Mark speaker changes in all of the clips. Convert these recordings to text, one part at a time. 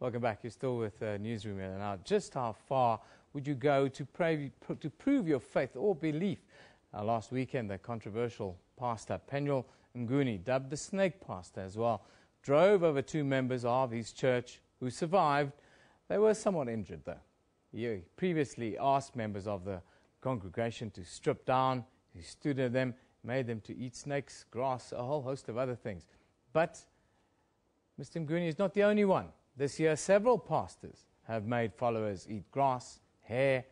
Speaker 1: Welcome back. You're still with Newsroom here. Now, just how far would you go to prove your faith or belief? Last weekend, the controversial pastor, Penuel Nguni, dubbed the snake pastor as well, drove over 2 members of his church who survived. They were somewhat injured, though. He previously asked members of the congregation to strip down. He stood at them, made them to eat snakes, grass, a whole host of other things. But Mr. Nguni is not the only one. This year, several pastors have made followers eat grass, hair,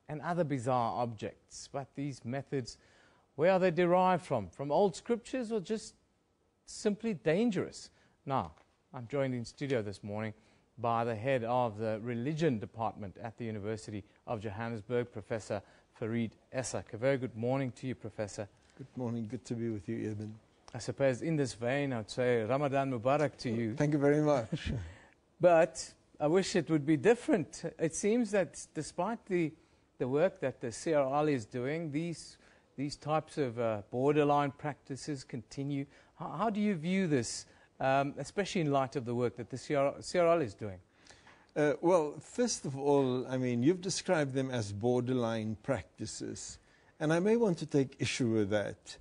Speaker 1: and other bizarre objects. But these methods, where are they derived from? From old scriptures or just simply dangerous? Now, I'm joined in studio this morning by the head of the religion department at the University of Johannesburg, Professor Farid Esack. A very good morning to you, Professor.
Speaker 2: Good morning. Good to be with you, Eben.
Speaker 1: I suppose in this vein, I would say Ramadan Mubarak to you.
Speaker 2: Thank you very much.
Speaker 1: But I wish it would be different. It seems that despite the work that the CRL is doing, these types of borderline practices continue. How do you view this, especially in light of the work that the CRL is doing?
Speaker 2: Well, first of all, I mean, you've described them as borderline practices, and I may want to take issue with that.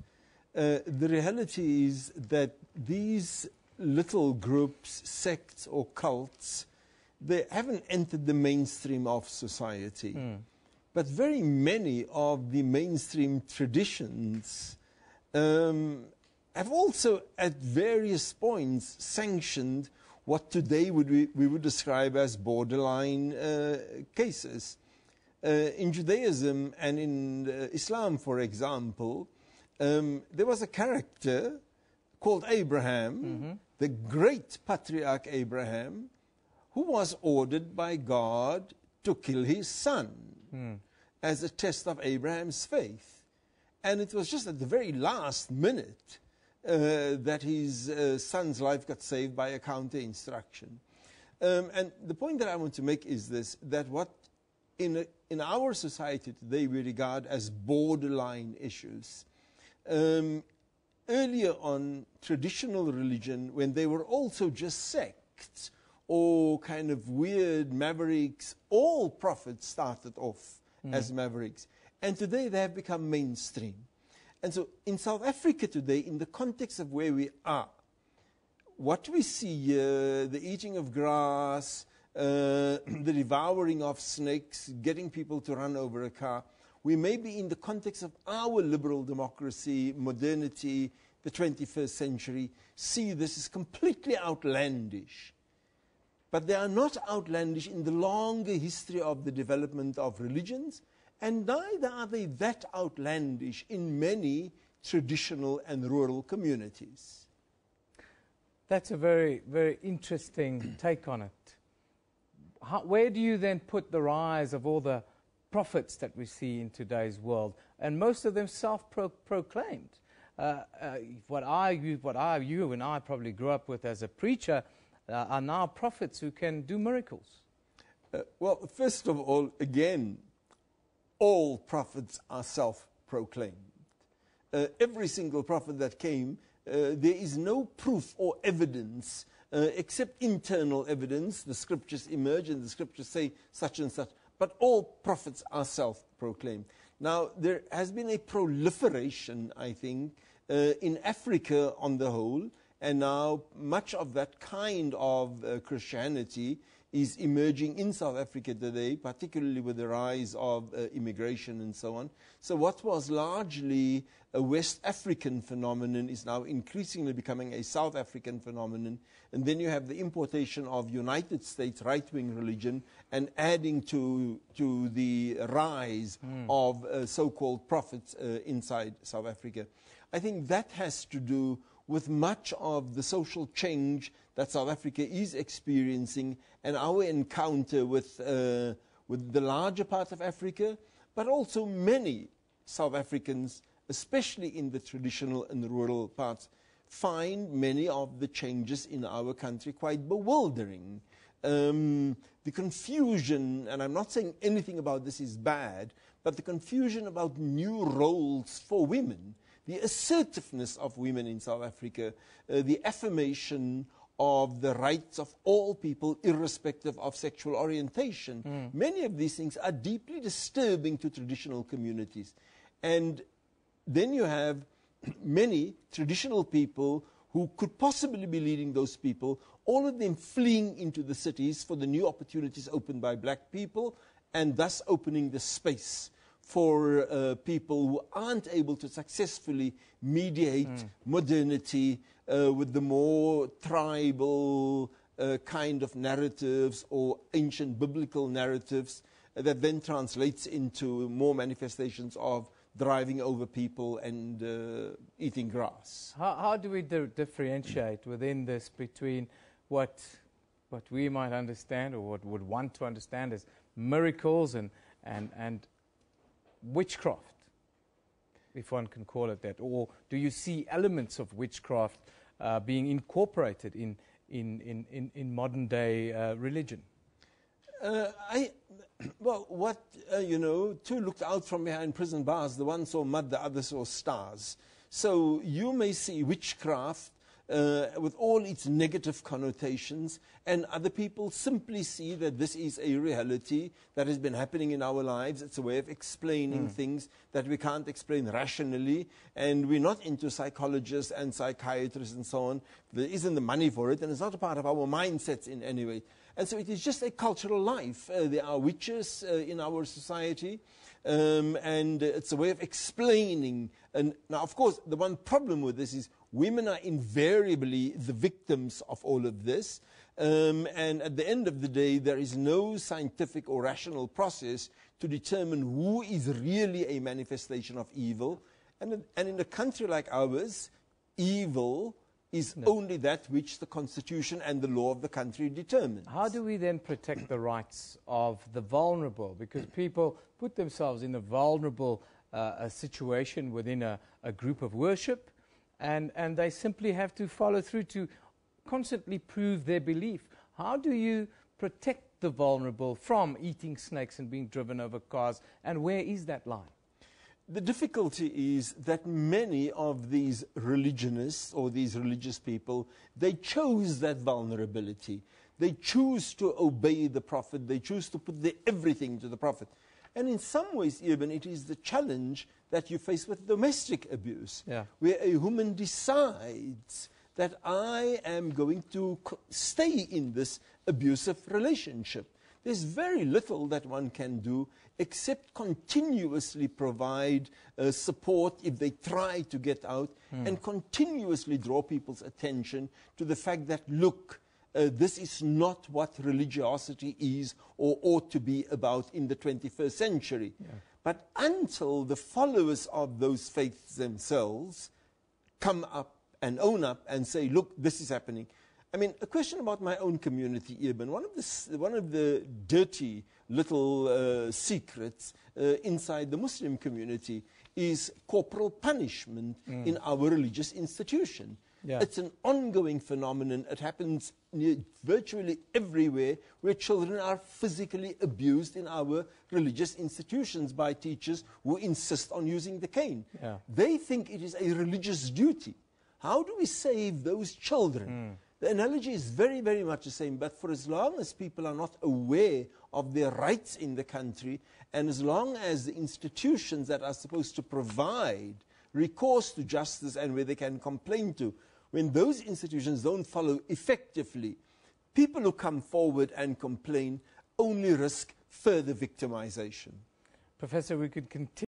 Speaker 2: The reality is that these little groups, sects or cults, they haven't entered the mainstream of society. But very many of the mainstream traditions have also at various points sanctioned what today we would describe as borderline cases. In Judaism and in Islam, for example, there was a character called Abraham, the great patriarch Abraham, who was ordered by God to kill his son as a test of Abraham's faith. And it was just at the very last minute that his son's life got saved by a counter-instruction. And the point that I want to make is this, that what in our society today we regard as borderline issues, earlier on, traditional religion, when they were also just sects or kind of weird mavericks, all prophets started off as mavericks. And today they have become mainstream. And so in South Africa today, in the context of where we are, what we see here, the eating of grass, the devouring of snakes, getting people to run over a car, we may be in the context of our liberal democracy, modernity, the 21st century, see this is completely outlandish. But they are not outlandish in the longer history of the development of religions, and neither are they that outlandish in many traditional and rural communities.
Speaker 1: That's a very, very interesting take on it. Where do you then put the rise of all the prophets that we see in today's world, and most of them self-proclaimed? What you and I probably grew up with as a preacher are now prophets who can do miracles.
Speaker 2: Well, first of all, again, all prophets are self-proclaimed. Every single prophet that came, there is no proof or evidence except internal evidence. The scriptures emerge and the scriptures say such and such. But all prophets are self-proclaimed. Now, there has been a proliferation, I think, in Africa on the whole, and now much of that kind of Christianity is emerging in South Africa today, particularly with the rise of immigration and so on. So what was largely a West African phenomenon is now increasingly becoming a South African phenomenon. And then you have the importation of United States right-wing religion and adding to the rise of so-called prophets inside South Africa. I think that has to do with much of the social change that South Africa is experiencing and our encounter with the larger part of Africa, but also many South Africans, especially in the traditional and rural parts, find many of the changes in our country quite bewildering. The confusion, and I'm not saying anything about this is bad, but the confusion about new roles for women, the assertiveness of women in South Africa, the affirmation of the rights of all people, irrespective of sexual orientation. Many of these things are deeply disturbing to traditional communities. And then you have many traditional people who could possibly be leading those people, all of them fleeing into the cities for the new opportunities opened by black people, and thus opening the space for people who aren't able to successfully mediate modernity with the more tribal kind of narratives or ancient biblical narratives that then translates into more manifestations of driving over people and eating grass.
Speaker 1: How do we differentiate within this between what we might understand or what would want to understand as miracles and witchcraft, if one can call it that? Or do you see elements of witchcraft being incorporated in modern day religion?
Speaker 2: Well, two looked out from behind prison bars. The one saw mud, the other saw stars. So you may see witchcraft with all its negative connotations, and other people simply see that this is a reality that has been happening in our lives. It's a way of explaining things that we can't explain rationally, and we're not into psychologists and psychiatrists and so on. There isn't the money for it, and it's not a part of our mindsets in any way. And so it is just a cultural life. There are witches in our society, and it's a way of explaining. And now, of course, the one problem with this is women are invariably the victims of all of this. And at the end of the day, there is no scientific or rational process to determine who is really a manifestation of evil. And in a country like ours, evil is only that which the Constitution and the law of the country determines.
Speaker 1: How do we then protect the rights of the vulnerable? Because people put themselves in a vulnerable situation within a group of worship, and they simply have to follow through to constantly prove their belief. How do you protect the vulnerable from eating snakes and being driven over cars, and where is that line?
Speaker 2: The difficulty is that many of these religionists or these religious people, they chose that vulnerability. They choose to obey the Prophet. They choose to put their everything to the Prophet. And in some ways, even, it is the challenge that you face with domestic abuse, where a woman decides that I am going to stay in this abusive relationship. There's very little that one can do except continuously provide support if they try to get out, and continuously draw people's attention to the fact that, look, this is not what religiosity is or ought to be about in the 21st century. But until the followers of those faiths themselves come up and own up and say, look, this is happening. I mean, a question about my own community, Eben. One of the dirty little secrets inside the Muslim community is corporal punishment in our religious institution. It's an ongoing phenomenon. It happens virtually everywhere where children are physically abused in our religious institutions by teachers who insist on using the cane. They think it is a religious duty. How do we save those children? The analogy is very, very much the same, but for as long as people are not aware of their rights in the country, and as long as the institutions that are supposed to provide recourse to justice and where they can complain to, when those institutions don't follow effectively, people who come forward and complain only risk further victimization.
Speaker 1: Professor, we could continue.